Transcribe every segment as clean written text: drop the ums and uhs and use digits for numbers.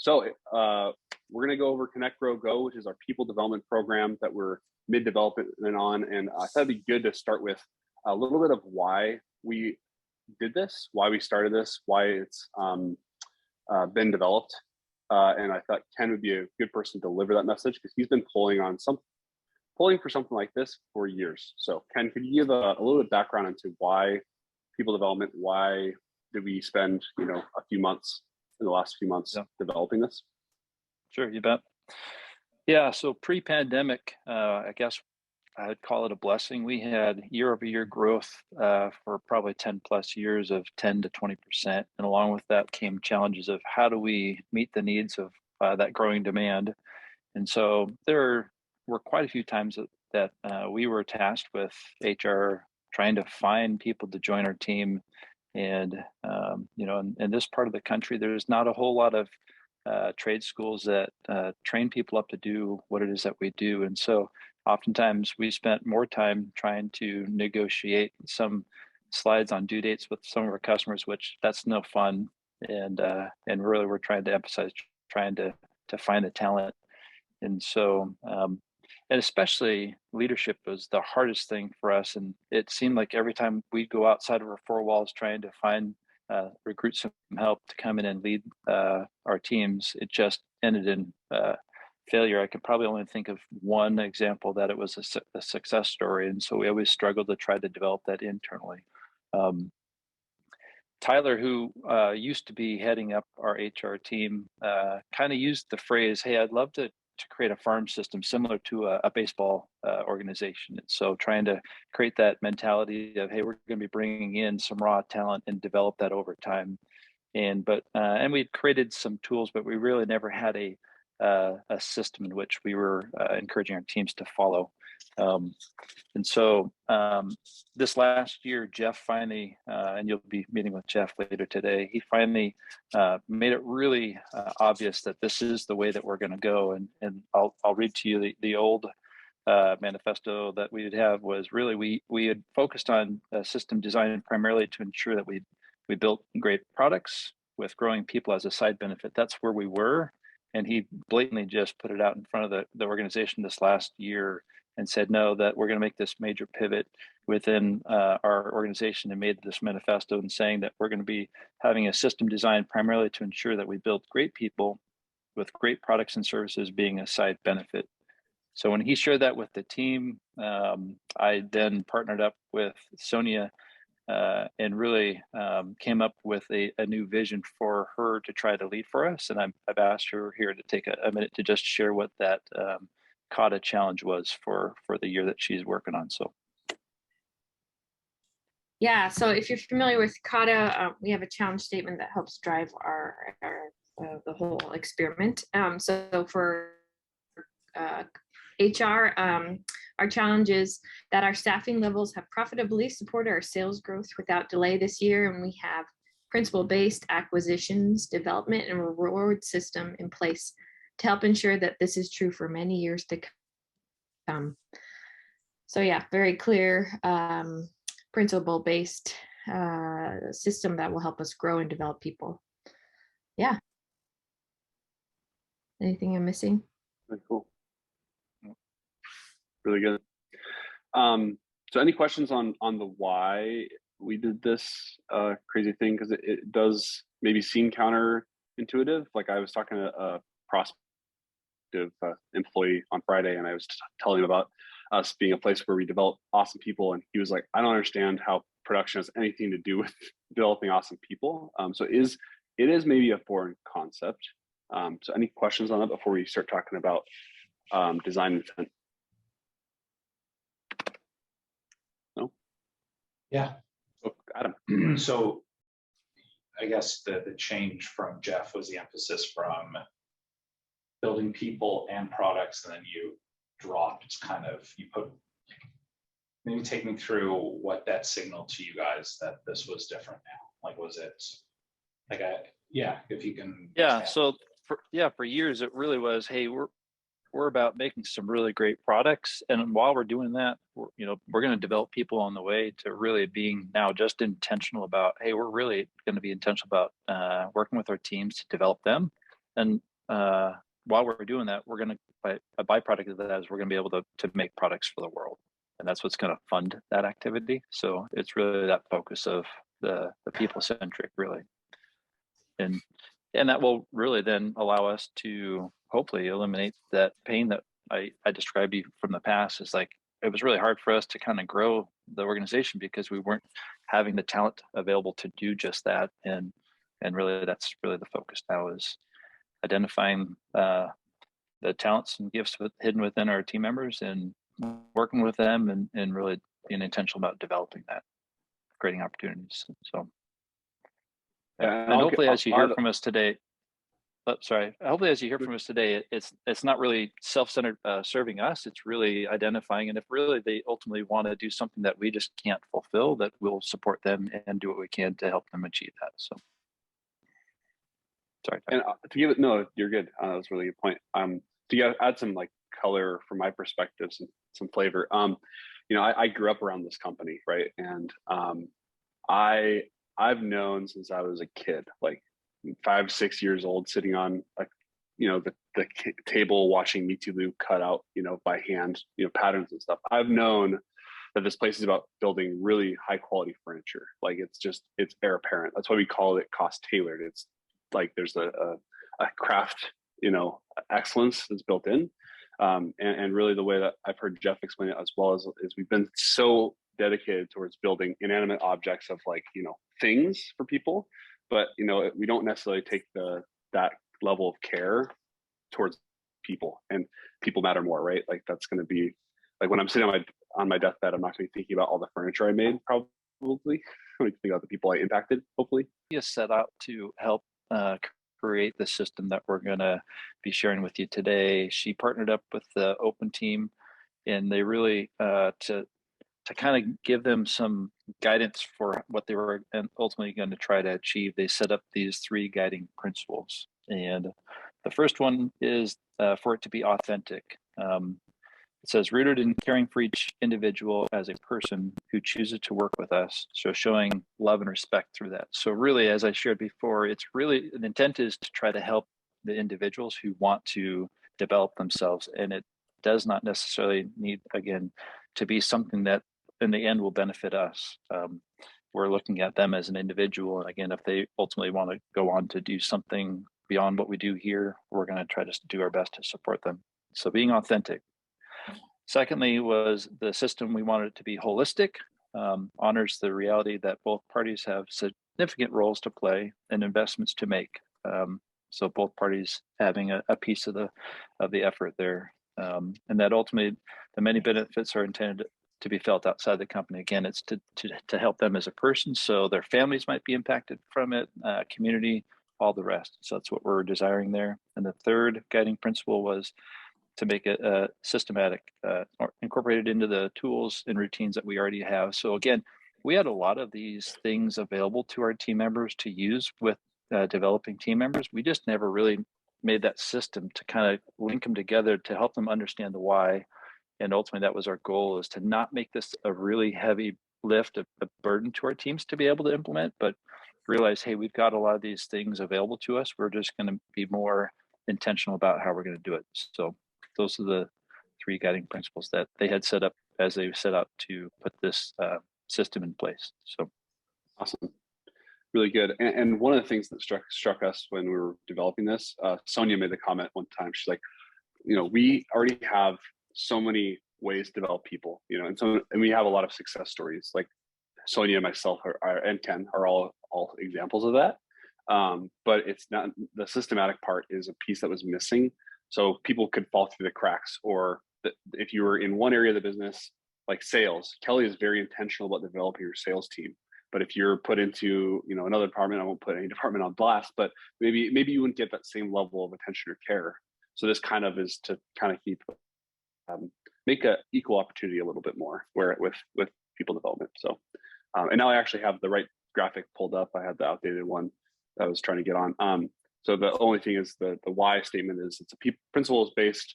So we're going to go over Connect, Grow, Go, which is our people development program that we're mid-development on. And I thought it'd be good to start with a little bit of why we did this, why we started this, why it's been developed. And I thought Ken would be a good person to deliver that message because he's been pulling for something like this for years. So Ken, could you give a little bit of background into why people development, why did we spend, a few months in the last few months developing this? Sure, you bet. Yeah, so pre-pandemic, I guess I would call it a blessing. We had year-over-year growth for probably 10 plus years of 10 to 20%. And along with that came challenges of how do we meet the needs of that growing demand. And so there were quite a few times that we were tasked with HR trying to find people to join our team. And, in this part of the country, there's not a whole lot of trade schools that train people up to do what it is that we do. And so oftentimes we spent more time trying to negotiate some slides on due dates with some of our customers, which that's no fun. And really we're trying to emphasize trying to find the talent. And so, and especially leadership was the hardest thing for us. And it seemed like every time we'd go outside of our four walls trying to find recruit some help to come in and lead our teams, it just ended in failure. I could probably only think of one example that it was a success story. And so we always struggled to try to develop that internally. Tyler, who used to be heading up our HR team, kind of used the phrase, hey, I'd love to create a farm system similar to a baseball organization. And so trying to create that mentality of, hey, we're going to be bringing in some raw talent and develop that over time. And we'd created some tools, but we really never had a system in which we were encouraging our teams to follow. And so this last year, Jeff finally, and you'll be meeting with Jeff later today, he finally made it really obvious that this is the way that we're going to go. And I'll read to you the old manifesto that we would have was really, we had focused on system design primarily to ensure that we built great products with growing people as a side benefit. That's where we were. And he blatantly just put it out in front of the organization this last year and said, no, that we're going to make this major pivot within our organization, and made this manifesto and saying that we're going to be having a system designed primarily to ensure that we build great people with great products and services being a side benefit. So when he shared that with the team, I then partnered up with Sonja and really came up with a new vision for her to try to lead for us. And I've asked her here to take a minute to just share what that Kata challenge was for the year that she's working on. So. Yeah, so if you're familiar with Kata, we have a challenge statement that helps drive our the whole experiment. So for HR, our challenge is that our staffing levels have profitably supported our sales growth without delay this year, and we have principle-based acquisitions, development, and reward system in place to help ensure that this is true for many years to come. So yeah, very clear principle-based system that will help us grow and develop people. Yeah. Anything I'm missing? Very cool. Really good. So any questions on the why we did this crazy thing? Because it does maybe seem counterintuitive. Like I was talking to a prospective employee on Friday, and I was telling him about us being a place where we develop awesome people, and he was like, I don't understand how production has anything to do with developing awesome people. So it is maybe a foreign concept. So any questions on that before we start talking about design intent? No? Yeah. Oh, Adam. So I guess the change from Jeff was the emphasis from building people and products, and then you put, maybe take me through what that signaled to you guys that this was different now. Like, was it like if you can. Yeah. So for years it really was, hey, we're about making some really great products, and while we're doing that, we're going to develop people on the way to really being now just intentional about, hey, we're really going to be intentional about working with our teams to develop them. And while we're doing that, we're going to, a byproduct of that is we're going to be able to make products for the world. And that's what's going to fund that activity. So it's really that focus of the people centric, really. And that will really then allow us to hopefully eliminate that pain that I described you from the past. Is like, it was really hard for us to kind of grow the organization because we weren't having the talent available to do just that. And really, that's really the focus now, is identifying the talents and gifts hidden within our team members and working with them and really being intentional about developing that, creating opportunities. So, and hopefully as you hear from us today, hopefully as you hear from us today, it's not really self-centered serving us. It's really identifying, and if really they ultimately want to do something that we just can't fulfill, that we'll support them and do what we can to help them achieve that. So sorry. And to give it, no, you're good. That was a really good point. To add some like color from my perspective, some flavor. I grew up around this company, right? And I've known since I was a kid, like 5, 6 years old, sitting on the table watching Me Too Lou cut out, by hand, patterns and stuff. I've known that this place is about building really high quality furniture. Like it's heir apparent. That's why we call it cost tailored. It's like there's a craft, excellence that's built in. And really the way that I've heard Jeff explain it as well is we've been so dedicated towards building inanimate objects of things for people, but we don't necessarily take that level of care towards people, and people matter more, right? Like that's going to be like when I'm sitting on my deathbed, I'm not going to be thinking about all the furniture I made, probably. I'm going to think about the people I impacted, hopefully. We have set out to help create the system that we're going to be sharing with you today. She partnered up with the Open team, and they really to kind of give them some guidance for what they were ultimately going to try to achieve. They set up these 3 guiding principles, and the first one is for it to be authentic. It says, rooted in caring for each individual as a person who chooses to work with us, so showing love and respect through that. So really, as I shared before, it's really, the intent is to try to help the individuals who want to develop themselves. And it does not necessarily need, again, to be something that in the end will benefit us. We're looking at them as an individual. And again, if they ultimately want to go on to do something beyond what we do here, we're going to try to do our best to support them. So being authentic. Secondly was the system, we wanted it to be holistic, honors the reality that both parties have significant roles to play and investments to make. So both parties having a piece of the effort there. And that ultimately the many benefits are intended to be felt outside the company. Again, it's to help them as a person, so their families might be impacted from it, community, all the rest. So that's what we're desiring there. And the third guiding principle was to make it systematic, or incorporated into the tools and routines that we already have. So again, we had a lot of these things available to our team members to use with developing team members. We just never really made that system to kind of link them together to help them understand the why. And ultimately that was our goal, is to not make this a really heavy lift, a burden to our teams to be able to implement, but realize, hey, we've got a lot of these things available to us. We're just going to be more intentional about how we're going to do it. So those are the 3 guiding principles that they had set up as they set out to put this system in place. So awesome, really good. And one of the things that struck us when we were developing this, Sonja made the comment one time. She's like, we already have so many ways to develop people, and we have a lot of success stories. Like Sonja, myself, and Ken are all examples of that. But it's not, the systematic part is a piece that was missing. So people could fall through the cracks, or if you were in one area of the business, like sales, Kelly is very intentional about developing your sales team. But if you're put into, another department, I won't put any department on blast, but maybe you wouldn't get that same level of attention or care. So this kind of is to kind of keep, make a equal opportunity a little bit more where with people development. So, and now I actually have the right graphic pulled up. I had the outdated one that I was trying to get on. So the only thing is the why statement is it's a principles-based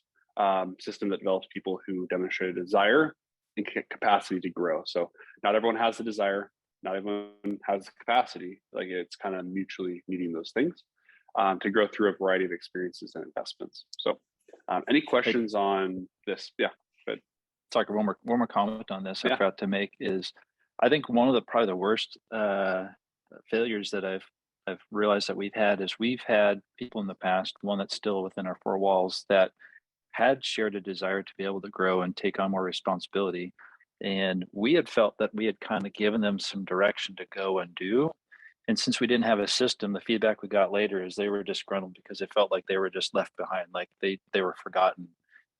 system that develops people who demonstrate a desire and capacity to grow. So not everyone has the desire, not everyone has the capacity. Like it's kind of mutually needing those things. to grow through a variety of experiences and investments. So any questions on this? Yeah, good. Sorry, one more comment on this I Yeah. forgot to make is, I think one of the probably the worst failures that I've realized that we've had people in the past, one that's still within our four walls, that had shared a desire to be able to grow and take on more responsibility. And we had felt that we had kind of given them some direction to go and do. And since we didn't have a system, the feedback we got later is they were disgruntled because it felt like they were just left behind, like they were forgotten.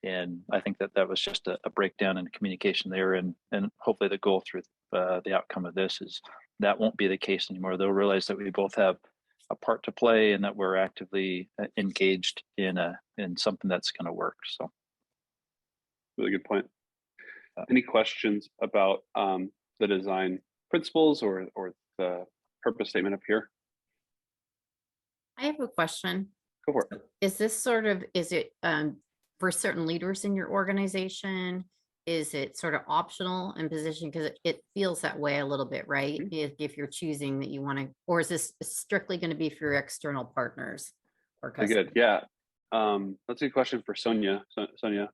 And I think that was just a breakdown in communication there. And hopefully the goal through the outcome of this is that won't be the case anymore. They'll realize that we both have a part to play and that we're actively engaged in something that's going to work. So, really good point. Any questions about the design principles or the purpose statement up here? I have a question. Go for it. Is it for certain leaders in your organization? Is it sort of optional in position? Because it feels that way a little bit, right? If you're choosing that you want to, or is this strictly going to be for your external partners or customers? Good. Yeah. That's a good question for Sonja. Sonja,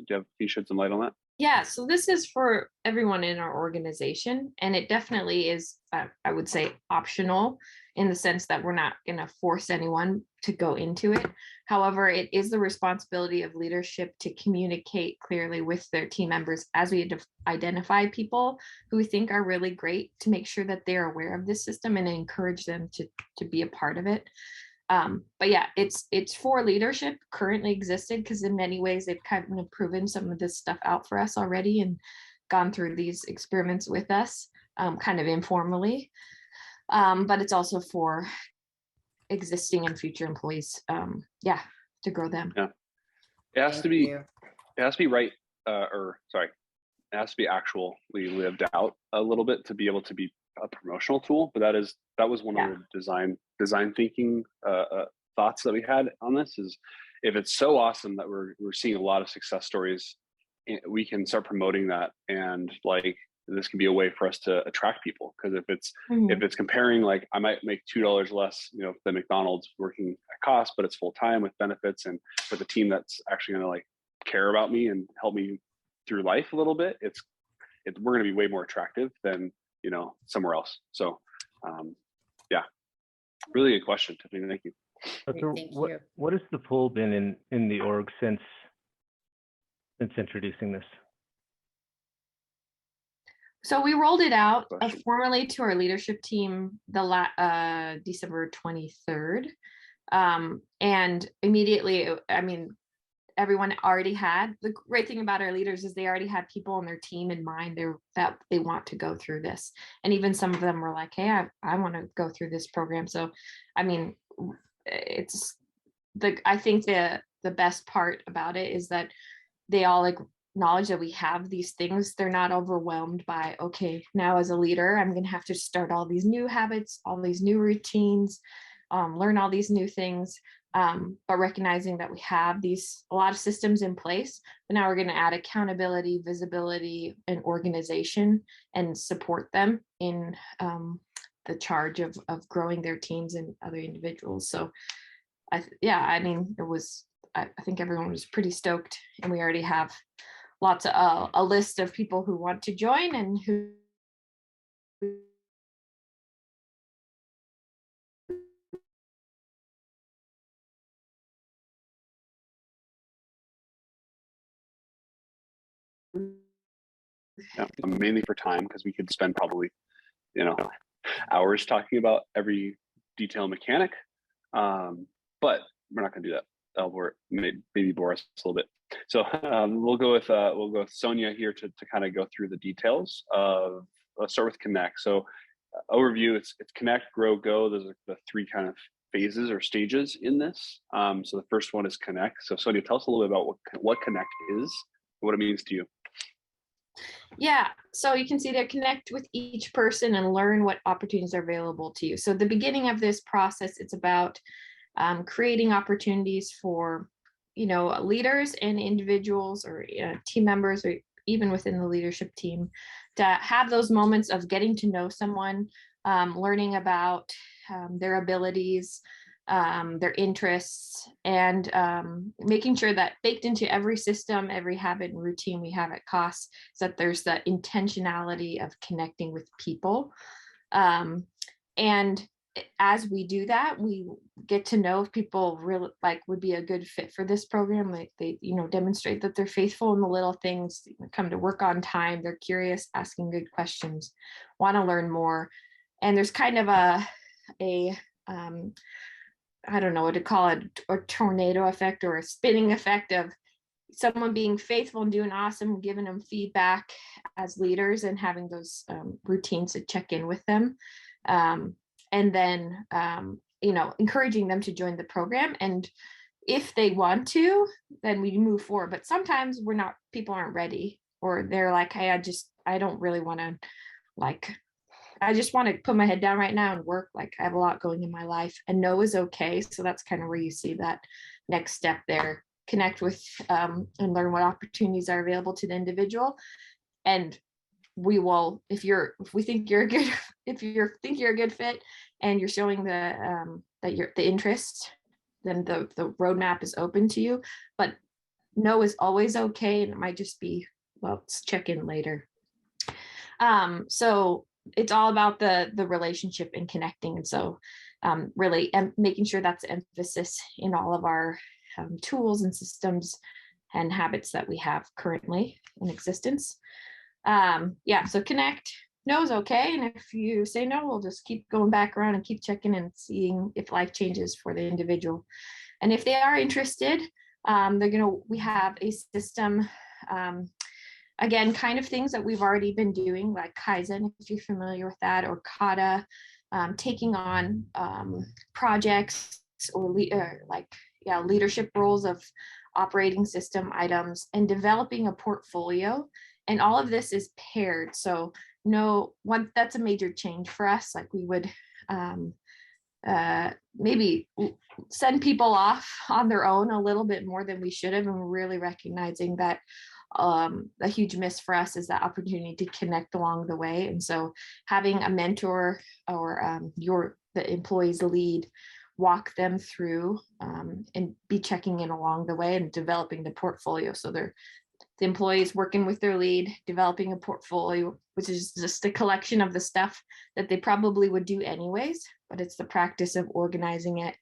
can you shed some light on that? Yeah, so this is for everyone in our organization, and it definitely is, I would say, optional in the sense that we're not going to force anyone to go into it. However, it is the responsibility of leadership to communicate clearly with their team members as we identify people who we think are really great, to make sure that they're aware of this system and encourage them to be a part of it. But yeah, it's for leadership, currently existed, because in many ways they've kind of proven some of this stuff out for us already and gone through these experiments with us, kind of informally. But it's also for existing and future employees, to grow them. Yeah, it has to be right, it has to be actually lived out a little bit to be able to be a promotional tool. But that was one of the design thinking thoughts that we had on this, is if it's so awesome that we're seeing a lot of success stories, we can start promoting that, and like this can be a way for us to attract people. Because if it's comparing, like I might make $2 less, than McDonald's working at Kaas, but it's full time with benefits and with a team that's actually going to like care about me and help me through life a little bit, we're going to be way more attractive than somewhere else. So really good question, Tiffany. Thank you. So what has the pull been in the org since introducing this? So we rolled it out formally to our leadership team December 23rd. And immediately, everyone already had, the great thing about our leaders is they already had people on their team in mind that they want to go through this. And even some of them were like, hey, I want to go through this program. So, I think the best part about it is that they all acknowledge that we have these things. They're not overwhelmed by, okay, now as a leader, I'm going to have to start all these new habits, all these new routines, learn all these new things. But recognizing that we have a lot of systems in place, but now we're going to add accountability, visibility, and organization, and support them in the charge of growing their teams and other individuals. So, I think everyone was pretty stoked, and we already have lots of a list of people who want to join and who. Yeah, mainly for time, because we could spend probably hours talking about every detail mechanic, but we're not going to do that. That'll maybe bore us a little bit. So we'll go with Sonja here to kind of go through the details of. Let's start with Connect. So overview: it's Connect, Grow, Go. Those are the three kind of phases or stages in this. So the first one is Connect. So Sonja, tell us a little bit about what Connect is, what it means to you. Yeah, so you can see that connect with each person and learn what opportunities are available to you. So the beginning of this process, it's about creating opportunities for, leaders and individuals or team members, or even within the leadership team, to have those moments of getting to know someone, learning about their abilities, their interests, and making sure that baked into every system, every habit and routine we have at Kaas, is that there's the intentionality of connecting with people. And as we do that, we get to know if people really would be a good fit for this program. Like they, demonstrate that they're faithful in the little things, come to work on time, they're curious, asking good questions, want to learn more. And there's kind of a I don't know what to call it, a tornado effect or a spinning effect of someone being faithful and doing awesome, giving them feedback as leaders and having those routines to check in with them. And then, encouraging them to join the program. And if they want to, then we move forward. But sometimes people aren't ready, or they're like, hey, I don't really want to, I just want to put my head down right now and work. I have a lot going in my life, and no is okay. So that's kind of where you see that next step there. Connect with and learn what opportunities are available to the individual. And we will, if we think you're a good fit and you're showing the interest, then the roadmap is open to you. But no is always okay, and it might just be, well, let's check in later. So it's all about the relationship and connecting. And so really making sure that's the emphasis in all of our tools and systems and habits that we have currently in existence. So connect. No is okay. And if you say no, we'll just keep going back around and keep checking and seeing if life changes for the individual. And if they are interested, we have a system, again, kind of things that we've already been doing, like Kaizen, if you're familiar with that, or Kata, taking on projects or leadership roles of operating system items and developing a portfolio. And all of this is paired. So that's a major change for us. We would maybe send people off on their own a little bit more than we should have. And we're really recognizing that a huge miss for us is that opportunity to connect along the way. And so having a mentor or the employees lead, walk them through and be checking in along the way and developing the portfolio. So the employees working with their lead, developing a portfolio, which is just a collection of the stuff that they probably would do anyways, but it's the practice of organizing it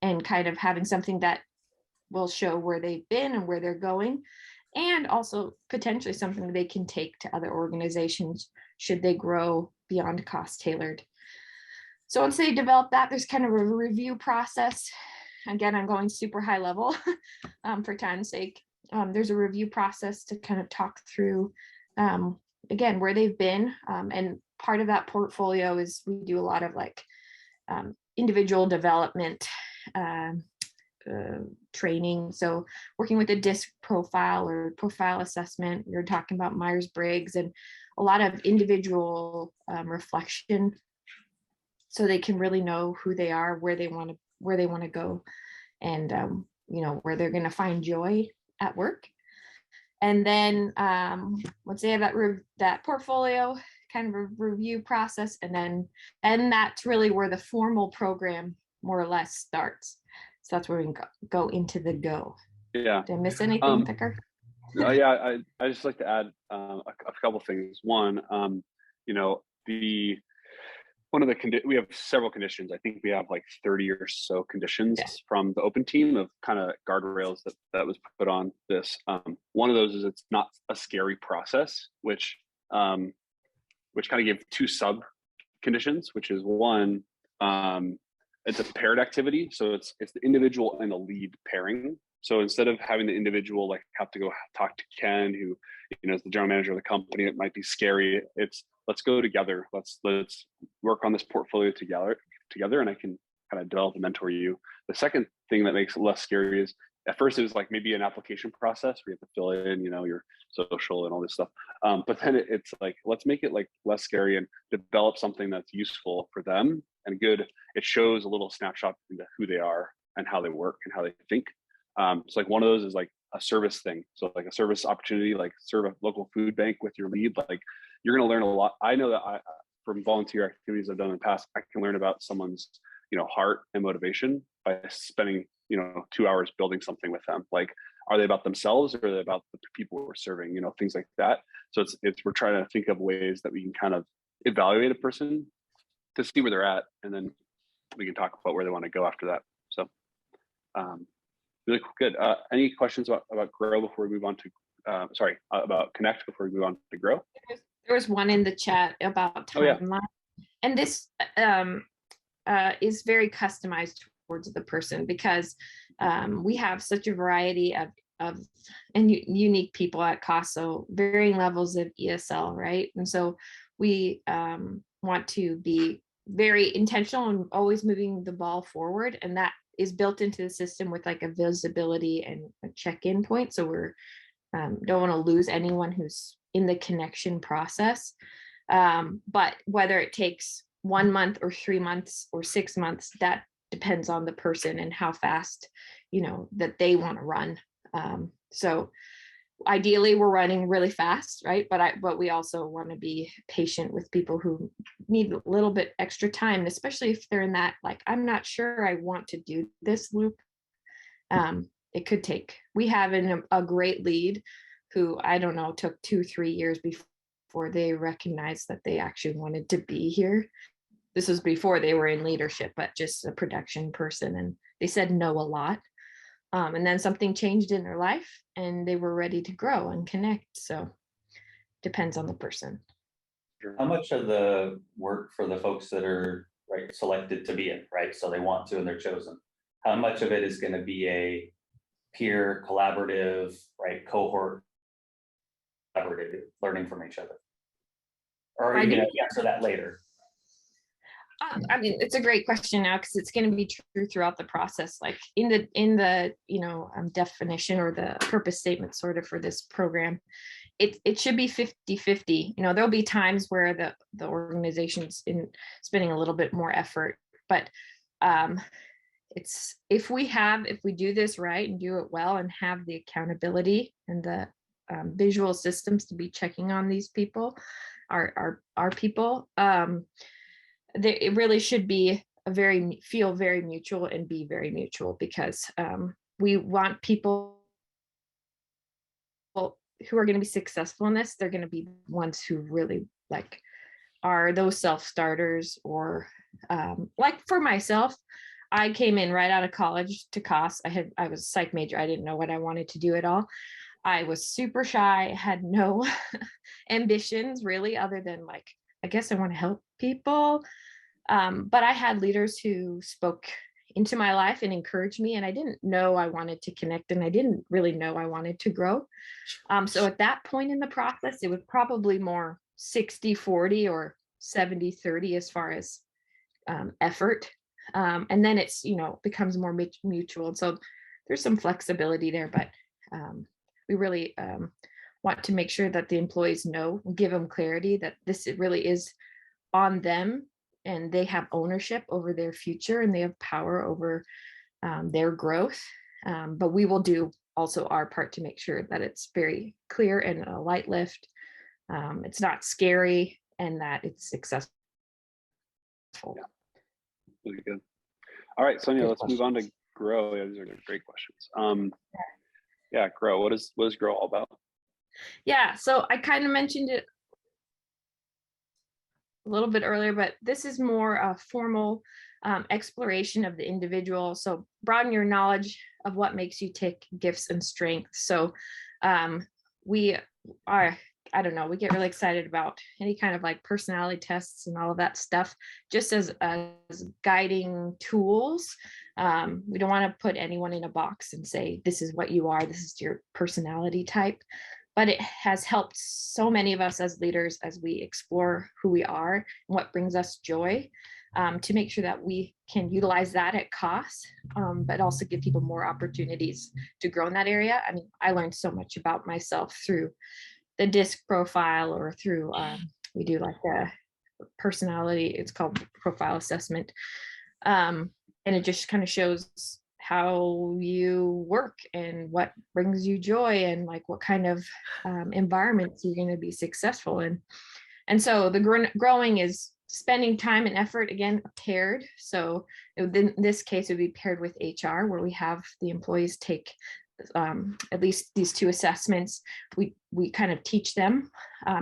and kind of having something that will show where they've been and where they're going, and also potentially something they can take to other organizations should they grow beyond Kaas tailored. So once they develop that, there's kind of a review process. Again, I'm going super high level for time's sake. There's a review process to kind of talk through, again, where they've been. And part of that portfolio is we do a lot of individual development training. So working with a DISC profile or profile assessment, we were talking about Myers-Briggs, and a lot of individual reflection, so they can really know who they are, where they want to go, and where they're going to find joy at work. And then once they have that portfolio, kind of a review process, and that's really where the formal program more or less starts. So that's where we can go into the go. Yeah. Did I miss anything, Thicker? Yeah, I just like to add a couple things. One, we have several conditions. I think we have 30 or so conditions from the open team of kind of guardrails that was put on this. One of those is it's not a scary process, which kind of give two sub conditions, which is one, it's a paired activity. So it's the individual and the lead pairing. So instead of having the individual have to go talk to Ken, who is the general manager of the company, it might be scary. It's let's go together. Let's work on this portfolio together, and I can kind of develop and mentor you. The second thing that makes it less scary is at first it was maybe an application process where you have to fill in, your social and all this stuff. But then it's let's make it less scary and develop something that's useful for them and good. It shows a little snapshot into who they are and how they work and how they think. So one of those is a service thing. So a service opportunity, serve a local food bank with your lead. You're going to learn a lot. I know that from volunteer activities I've done in the past, I can learn about someone's, heart and motivation by spending, 2 hours building something with them. Like, are they about themselves, or are they about the people we're serving, things like that. So we're trying to think of ways that we can kind of evaluate a person to see where they're at, and then we can talk about where they want to go after that. So really good. Any questions about Grow before we move on to about Connect before we move on to Grow? There was one in the chat about timeline. And this is very customized towards the person, because we have such a variety of unique people at Kaas, so varying levels of ESL, right? And so we want to be very intentional and always moving the ball forward, and that is built into the system with like a visibility and a check-in point. So we're don't want to lose anyone who's in the connection process. But whether it takes 1 month or 3 months or 6 months, that depends on the person and how fast, that they want to run. So ideally we're running really fast, right? But we also want to be patient with people who need a little bit extra time, especially if they're in that, like, I'm not sure I want to do this loop. It could take, we have a great lead who, I don't know, took 2-3 years before they recognized that they actually wanted to be here. This was before they were in leadership, but just a production person. And they said no a lot. And then something changed in their life and they were ready to grow and connect. So depends on the person. How much of the work for the folks that are selected to be in, right? So they want to and they're chosen. How much of it is going to be a peer collaborative, cohort collaborative, learning from each other? Or are you going to answer that later? I mean, it's a great question now, because it's going to be true throughout the process. Like in the definition or the purpose statement sort of for this program, it should be 50-50. There'll be times where the organization's spending a little bit more effort, but it's if we do this right and do it well and have the accountability and the visual systems to be checking on these people, our people, it really should be feel very mutual and be very mutual, because we want people who are going to be successful in this. They're going to be ones who really are those self-starters, or like for myself, I came in right out of college to Kaas. I was a psych major. I didn't know what I wanted to do at all. I was super shy, had no ambitions really, other than I guess I want to help people. But I had leaders who spoke into my life and encouraged me, and I didn't know I wanted to connect, and I didn't really know I wanted to grow. So at that point in the process, it was probably more 60-40 or 70-30 as far as effort. And then it's, becomes more mutual. And so there's some flexibility there, but we really want to make sure that the employees know, give them clarity that it really is on them, and they have ownership over their future, and they have power over their growth. But we will do also our part to make sure that it's very clear and a light lift. It's not scary, and that it's successful. Yeah. Really good. All right, Sonja, let's move on to Grow. Yeah, these are great questions. Yeah, Grow. What is Grow all about? Yeah, so I kind of mentioned it a little bit earlier, but this is more a formal exploration of the individual. So broaden your knowledge of what makes you tick, gifts and strengths. So we are, I don't know, we get really excited about any kind of personality tests and all of that stuff, just as guiding tools. We don't want to put anyone in a box and say, this is what you are, this is your personality type. But it has helped so many of us as leaders as we explore who we are and what brings us joy, to make sure that we can utilize that at Kaas, but also give people more opportunities to grow in that area. I mean, I learned so much about myself through the DISC profile, or through, we do a personality, it's called profile assessment. And it just kind of shows how you work and what brings you joy, and what kind of environments you're going to be successful in. And so the growing is spending time and effort, again, paired. So in this case, it would be paired with HR, where we have the employees take at least these 2 assessments. We kind of teach them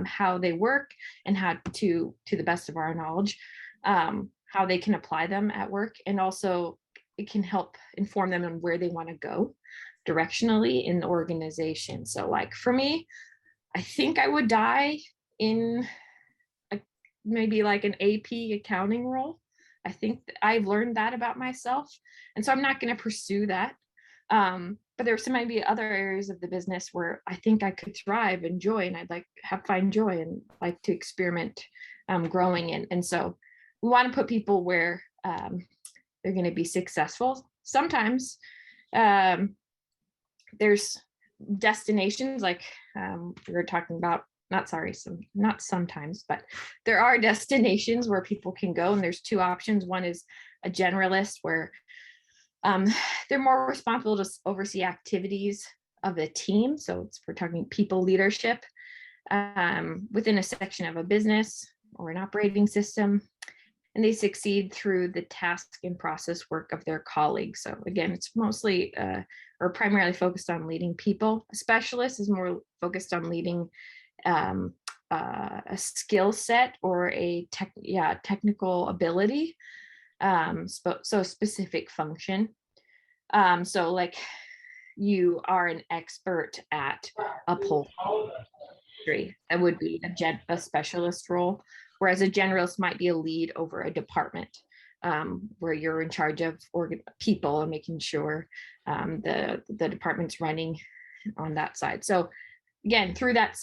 how they work and how to the best of our knowledge, how they can apply them at work. And also it can help inform them on where they want to go directionally in the organization. So like for me, I think I would die in maybe like an AP accounting role. I think I've learned that about myself. And so I'm not going to pursue that. But there's might be other areas of the business where I think I could thrive, enjoy, and I'd like find joy and like to experiment growing in. And so we want to put people where they're going to be successful. Sometimes there's destinations like we were talking about, not sometimes, but there are destinations where people can go, and there's 2 options. One is a generalist, where they're more responsible to oversee activities of the team. So we're talking people leadership within a section of a business or an operating system, and they succeed through the task and process work of their colleagues. So again, it's mostly or primarily focused on leading people. A specialist is more focused on leading a skill set or a technical ability, so specific function. So like you are an expert at upholstery, that would be a specialist role, whereas a generalist might be a lead over a department, where you're in charge of people and making sure the department's running on that side. So again, through that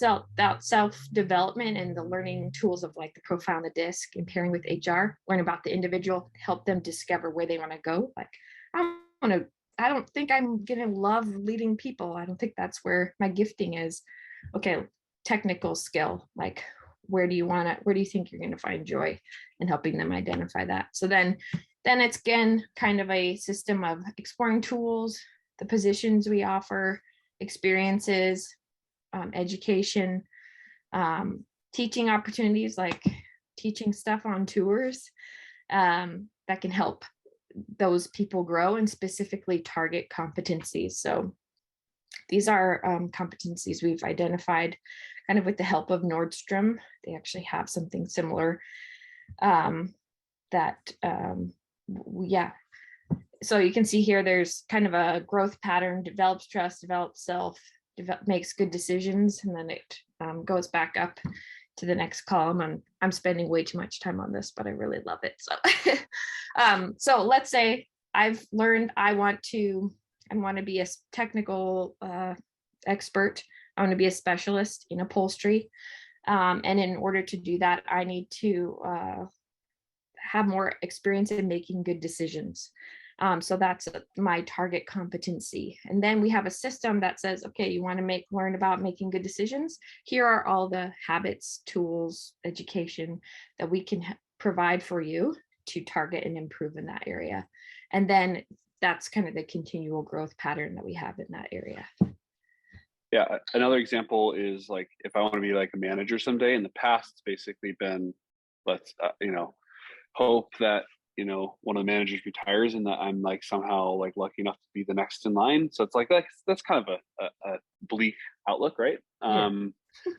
self-development and the learning tools of like the profile and the disc and pairing with HR, learn about the individual, help them discover where they want to go. Like, I don't think I'm gonna love leading people. I don't think that's where my gifting is. Okay, technical skill, like where do you think you're gonna find joy in helping them identify that? So then it's again kind of a system of exploring tools, the positions we offer, experiences, education, teaching opportunities, like teaching stuff on tours that can help those people grow and specifically target competencies. So these are competencies we've identified kind of with the help of Nordstrom. They actually have something similar So you can see here, there's kind of a growth pattern: develops trust, develops self, makes good decisions, and then it goes back up to the next column. I'm spending way too much time on this, but I really love it. So, so let's say I've learned I want to be a technical expert. I want to be a specialist in upholstery. And in order to do that, I need to have more experience in making good decisions. So that's my target competency. And then we have a system that says, okay, you want to learn about making good decisions. Here are all the habits, tools, education that we can provide for you to target and improve in that area. And then that's kind of the continual growth pattern that we have in that area. Yeah, another example is like, if I want to be like a manager someday. In the past, it's basically been, let's hope that one of the managers retires and that I'm like somehow like lucky enough to be the next in line. So it's like that's kind of a bleak outlook, right? Yeah.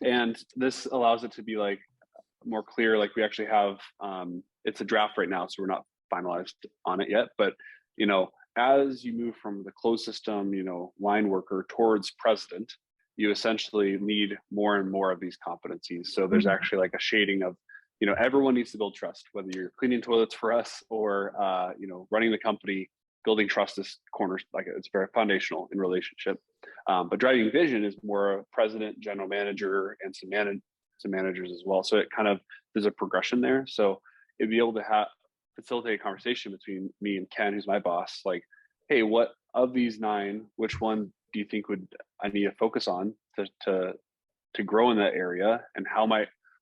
And this allows it to be like more clear. Like we actually have it's a draft right now, so we're not finalized on it yet, but as you move from the closed system, line worker towards president, you essentially need more and more of these competencies. So there's actually like a shading of, everyone needs to build trust, whether you're cleaning toilets for us or, running the company. Building trust is corners, like it's very foundational in relationship. But driving vision is more president, general manager, and some managers as well. So it kind of, there's a progression there. So it'd be able to facilitate a conversation between me and Ken, who's my boss, like, hey, what of these 9, which one do you think I need to focus on to grow in that area, and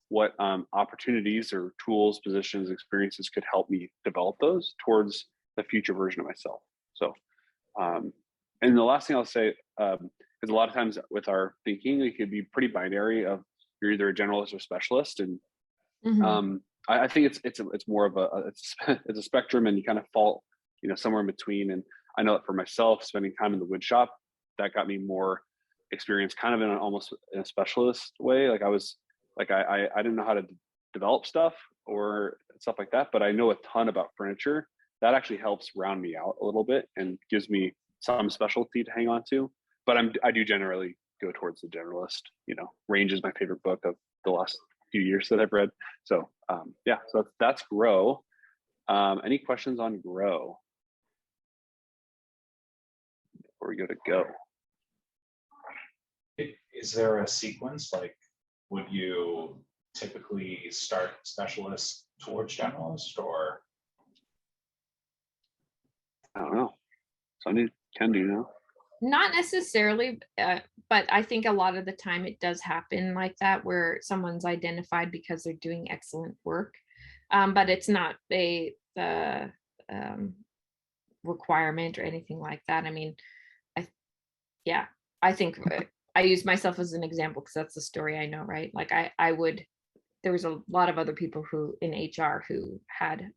what opportunities or tools, positions, experiences could help me develop those towards the future version of myself. So, and the last thing I'll say, is a lot of times with our thinking, it could be pretty binary of you're either a generalist or specialist. And I think it's more of it's a spectrum, and you kind of fall, you know, somewhere in between. And I know that for myself, spending time in the wood shop, that got me more experience, kind of in almost in a specialist way. Like I didn't know how to develop stuff or stuff like that, but I know a ton about furniture. That actually helps round me out a little bit and gives me some specialty to hang on to. But I do generally go towards the generalist. You know, Range is my favorite book of the last few years that I've read. So yeah, so that's Grow. Any questions on Grow before we go to Go? Is there a sequence? Like, would you typically start specialist towards generalist, or? I don't know. Sonja, can do now. Not necessarily, but I think a lot of the time it does happen like that, where someone's identified because they're doing excellent work, but it's not the requirement or anything like that. I mean, I think I use myself as an example because that's the story I know, right? Like there was a lot of other people who in HR who had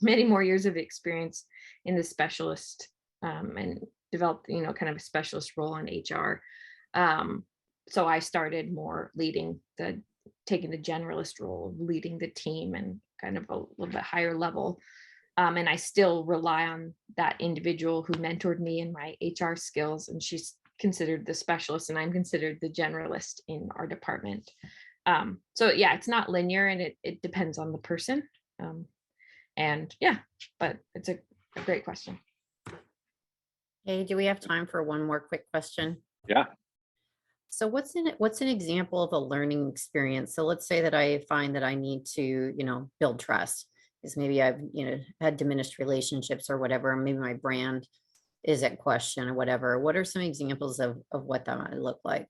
many more years of experience in the specialist and developed, you know, kind of a specialist role in HR. So I started more taking the generalist role, leading the team and kind of a little bit higher level. And I still rely on that individual who mentored me in my HR skills, and she's considered the specialist and I'm considered the generalist in our department. So yeah, it's not linear, and it depends on the person. And yeah, but it's a great question. Hey, do we have time for one more quick question? Yeah. So what's an example of a learning experience? So let's say that I find that I need to, you know, build trust, because maybe I've, you know, had diminished relationships or whatever, maybe my brand is at question or whatever. What are some examples of what that might look like?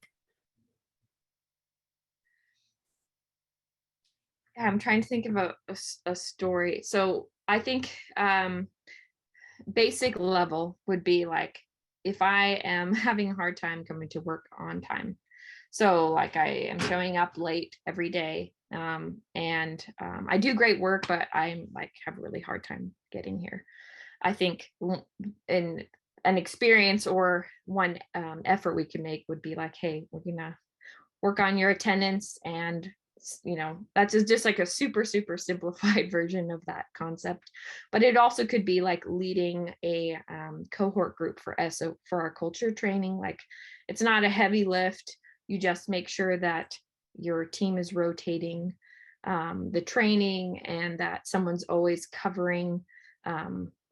I'm trying to think of a story. So I think basic level would be like, if I am having a hard time coming to work on time. So like I am showing up late every day, and I do great work, but I'm like have a really hard time getting here. I think in an experience or one effort we can make would be like, hey, we're gonna work on your attendance, and you know, that's just like a super simplified version of that concept. But it also could be like leading a cohort group for our culture training. Like, it's not a heavy lift. You just make sure that your team is rotating the training, and that someone's always covering,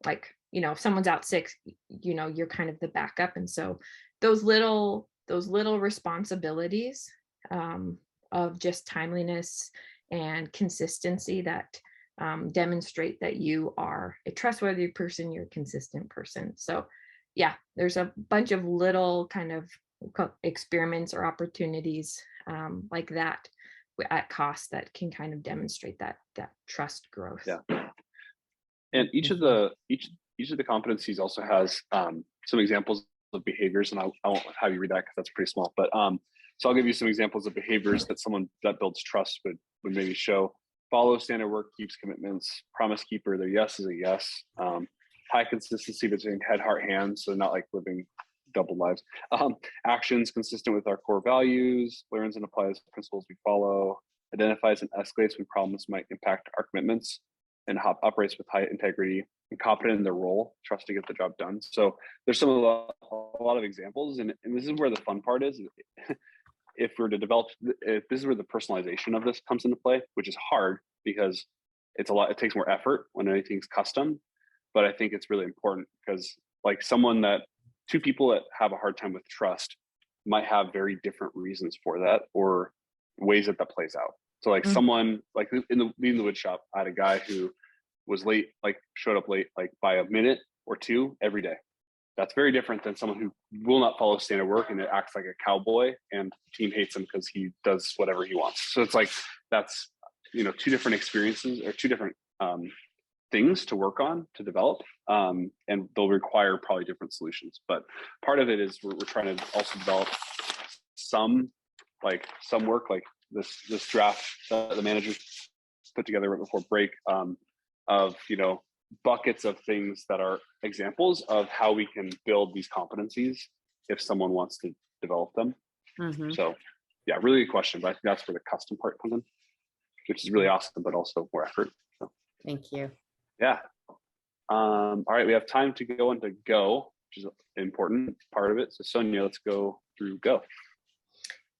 like, you know, if someone's out sick, you know, you're kind of the backup. And so those little responsibilities of just timeliness and consistency that demonstrate that you are a trustworthy person, you're a consistent person. So yeah, there's a bunch of little kind of experiments or opportunities like that at Kaas that can kind of demonstrate that trust growth. Yeah. And each of the competencies also has some examples of behaviors, and I won't have you read that because that's pretty small, but so I'll give you some examples of behaviors that someone that builds trust would maybe show. Follow standard work, keeps commitments, promise keeper, their yes is a yes. High consistency between head, heart, hands, so not like living double lives. Actions consistent with our core values, learns and applies principles we follow, identifies and escalates when problems might impact our commitments, and operates with high integrity and competent in their role, trust to get the job done. So there's a lot of examples, and this is where the fun part is. If we're to develop, this is where the personalization of this comes into play, which is hard because it takes more effort when anything's custom. But I think it's really important because like two people that have a hard time with trust might have very different reasons for that or ways that plays out. So like someone like in the wood shop, I had a guy who was late, like showed up late, like by a minute or two every day. That's very different than someone who will not follow standard work and it acts like a cowboy, and the team hates him because he does whatever he wants. So it's like, that's, you know, two different experiences or two different things to work on, to develop, and they'll require probably different solutions. But part of it is we're trying to also develop some work, like this draft that the manager put together right before break, of, buckets of things that are examples of how we can build these competencies if someone wants to develop them. Mhm. So yeah, really good question, but I think that's where the custom part comes in, which is really awesome, but also more effort. So, Thank you. yeah. All right, we have time to go into Go, which is an important part of it. So Sonja, let's go through Go.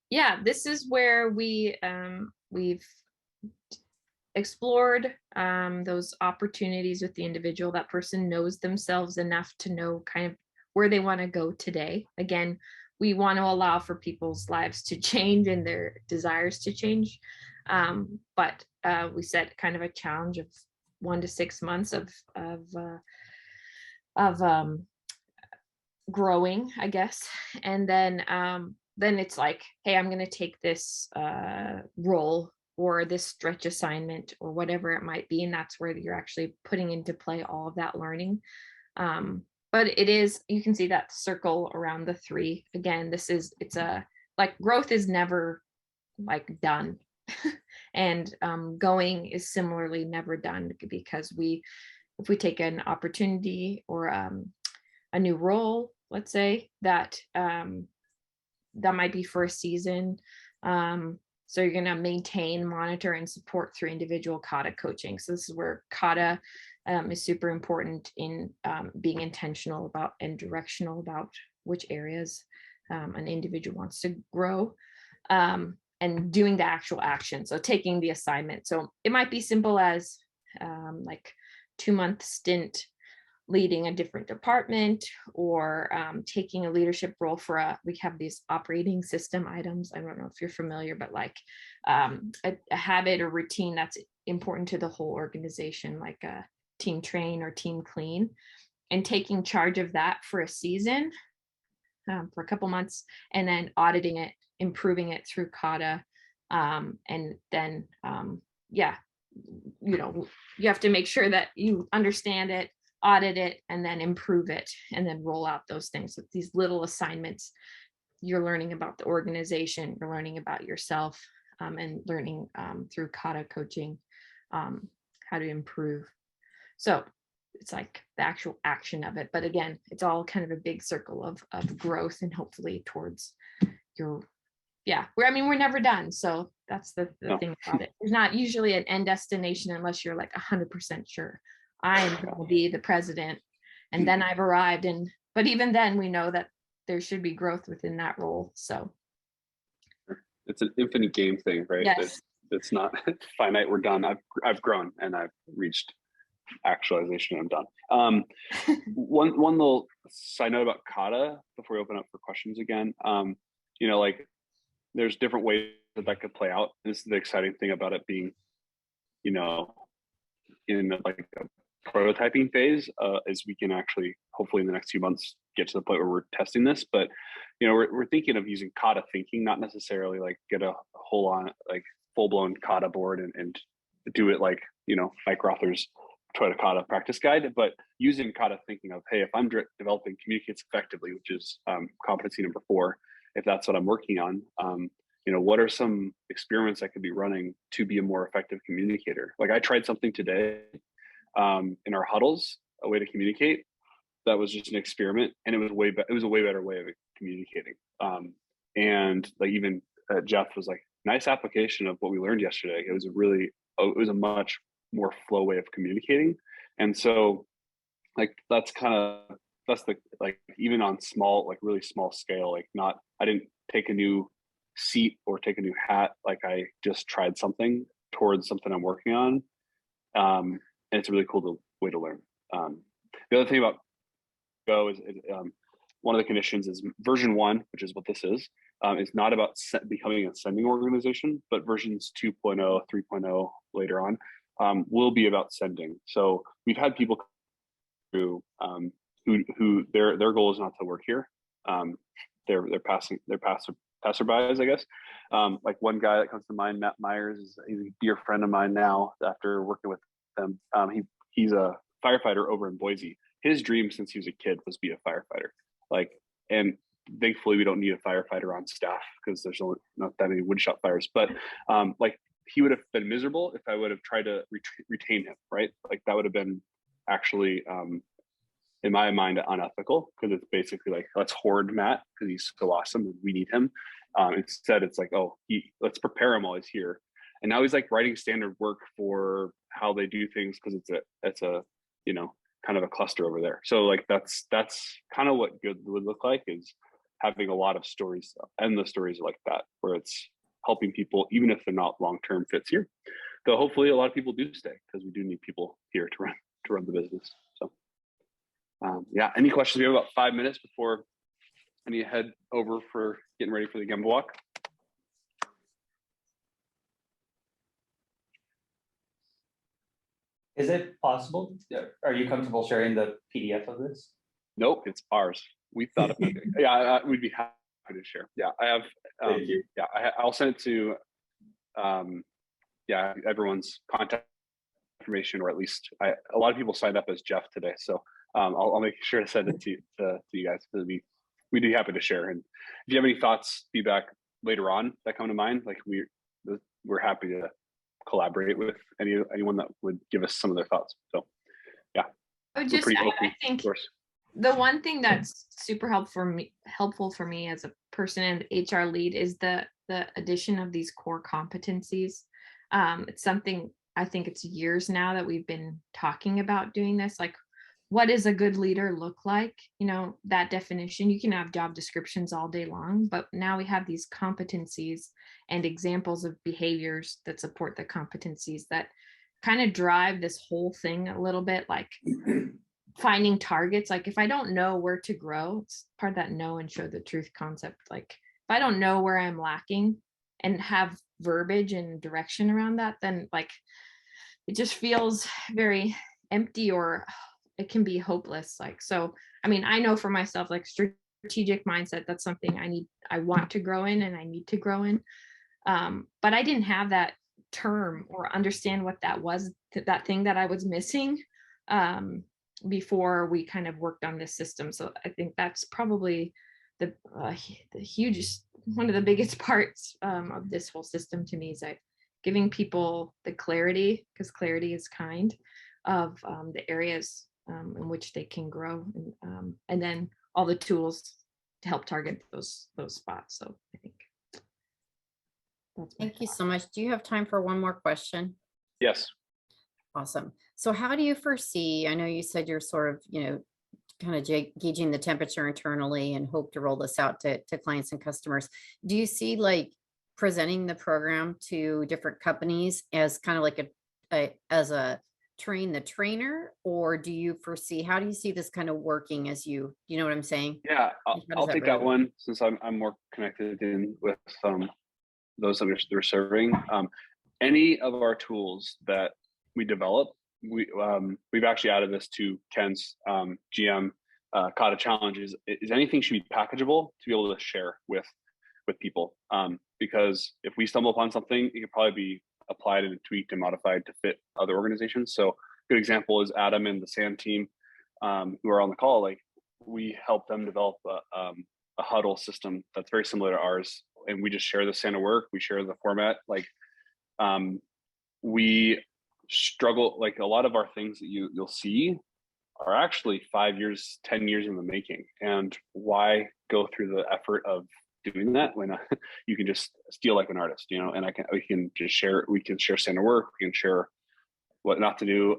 Yeah, this is where we've explored those opportunities with the individual. That person knows themselves enough to know kind of where they want to go today. Again, we want to allow for people's lives to change and their desires to change. But we set kind of a challenge of 1 to 6 months of growing, I guess. And then it's like, hey, I'm going to take this role or this stretch assignment or whatever it might be. And that's where you're actually putting into play all of that learning. But it is, you can see that circle around the 3. Again, it's a, like, growth is never like done. And going is similarly never done, because if we take an opportunity or a new role, let's say, that might be for a season. So you're going to maintain, monitor, and support through individual kata coaching. So this is where kata is super important in being intentional about and directional about which areas an individual wants to grow, and doing the actual action. So taking the assignment. So it might be simple as like 2-month stint leading a different department, or taking a leadership role we have these operating system items. I don't know if you're familiar, but like a habit or routine that's important to the whole organization, like a team train or team clean, and taking charge of that for a season, for a couple months, and then auditing it, improving it through kata. And then, you have to make sure that you understand it, audit it, and then improve it, and then roll out those things with these little assignments. You're learning about the organization, you're learning about yourself, and learning through kata coaching how to improve. So it's like the actual action of it. But again, it's all kind of a big circle of growth, and hopefully towards your, we're never done. So that's the thing about it. There's not usually an end destination unless you're like 100% sure I'm going to be the president, and then I've arrived. But even then, we know that there should be growth within that role. So It's an infinite game thing, right? Yes. It's not finite. We're done. I've grown and I've reached actualization. I'm done. One little side note about kata before we open up for questions again. Like, there's different ways that could play out. This is the exciting thing about it being, in like a prototyping phase, is we can actually, hopefully in the next few months, get to the point where we're testing this. But we're thinking of using kata thinking, not necessarily like get a whole on like full-blown kata board and do it like Mike Rother's Toyota Kata practice guide, but using kata thinking of, hey, if I'm developing communicates effectively, which is competency number 4, if that's what I'm working on, what are some experiments I could be running to be a more effective communicator? Like, I tried something today in our huddles, a way to communicate that was just an experiment, and it was a way better way of communicating. And like, even Jeff was like, nice application of what we learned yesterday. It was a much more flow way of communicating. And so like, that's the, like, even on small, like really small scale, like I didn't take a new seat or take a new hat. Like, I just tried something towards something I'm working on. And it's a really cool way to learn. The other thing about Go is one of the conditions is version 1, which is what this is not about becoming a sending organization, but versions 2.0, 3.0 later on will be about sending. So we've had people who their goal is not to work here. They're passerbys, I guess. Like, one guy that comes to mind, Matt Myers, he's a dear friend of mine now after working with them. He's a firefighter over in Boise. His dream since he was a kid was be a firefighter. Like, and thankfully we don't need a firefighter on staff because there's not that many woodshop fires. But like, he would have been miserable if I would have tried to retain him, right? Like that would have been actually, in my mind, unethical, because it's basically like, let's hoard Matt because he's so awesome. We need him. Instead, it's like, oh, let's prepare him while he's here. And now he's like writing standard work for how they do things, because it's a you know, kind of a cluster over there. So like that's kind of what good would look like, is having a lot of stories, endless stories like that, where it's helping people, even if they're not long-term fits here. Though hopefully a lot of people do stay, because we do need people here to run the business. So yeah, any questions? We have about 5 minutes before I need to head over for getting ready for the Gemba walk. Is it possible? Are you comfortable sharing the PDF of this? Nope, it's ours. We thought about it. Yeah, we'd be happy to share. Yeah, I have. Thank you. Yeah, I'll send it to yeah, everyone's contact information, or at least a lot of people signed up as Jeff today, so I'll make sure to send it to you guys, because we'd be happy to share. And if you have any thoughts, feedback later on that come to mind, like we're happy to collaborate with anyone that would give us some of their thoughts. So yeah, I would just pretty add, open, I think of course. the one thing that's super helpful for me as a person and HR lead is the addition of these core competencies. It's something, I think it's years now that we've been talking about doing this. Like, what does a good leader look like? You know, that definition, you can have job descriptions all day long, but now we have these competencies and examples of behaviors that support the competencies that kind of drive this whole thing a little bit, like finding targets. Like if I don't know where to grow, it's part of that know and show the truth concept. Like if I don't know where I'm lacking and have verbiage and direction around that, then like it just feels very empty, or it can be hopeless. Like, so, I mean, I know for myself, like strategic mindset, that's something I want to grow in and I need to grow in. But I didn't have that term or understand what that was, that thing that I was missing before we kind of worked on this system. So I think that's probably the hugest, one of the biggest parts of this whole system to me, is like giving people the clarity, because clarity is kind, of the areas in which they can grow, and then all the tools to help target those spots. So I think that's Thank you so much. Do you have time for one more question? Yes. Awesome. So how do you foresee, I know you said you're sort of, kind of gauging the temperature internally and hope to roll this out to clients and customers. Do you see like presenting the program to different companies as kind of like as a train the trainer, or do you foresee, how do you see this kind of working as you know what I'm saying? Yeah, I'll take that one, since I'm more connected in with those that they're serving. Any of our tools that we develop, we've actually added this to Ken's GM Kata challenges. Is anything should be packageable to be able to share with people, because if we stumble upon something, it could probably be applied and tweaked and modified to fit other organizations. So a good example is Adam and the SAM team who are on the call. Like, we help them develop a huddle system that's very similar to ours, and we just share the standard work, we share the format. Like we struggle, like a lot of our things that you'll see are actually 5 years, 10 years in the making. And why go through the effort of doing that when you can just steal like an artist, and we can share standard work, we can share what not to do.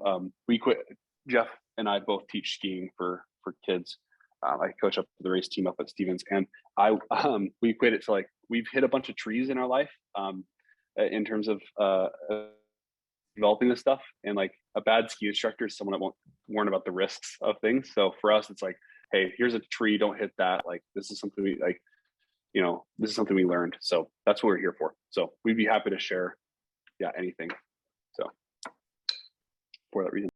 Jeff and I both teach skiing for kids. I coach up the race team up at Stevens, and we equate it to like, we've hit a bunch of trees in our life in terms of developing this stuff. And like a bad ski instructor is someone that won't warn about the risks of things. So for us, it's like, hey, here's a tree, don't hit that. Like, this is something we like, this is something we learned. So that's what we're here for. So we'd be happy to share, anything. So for that reason.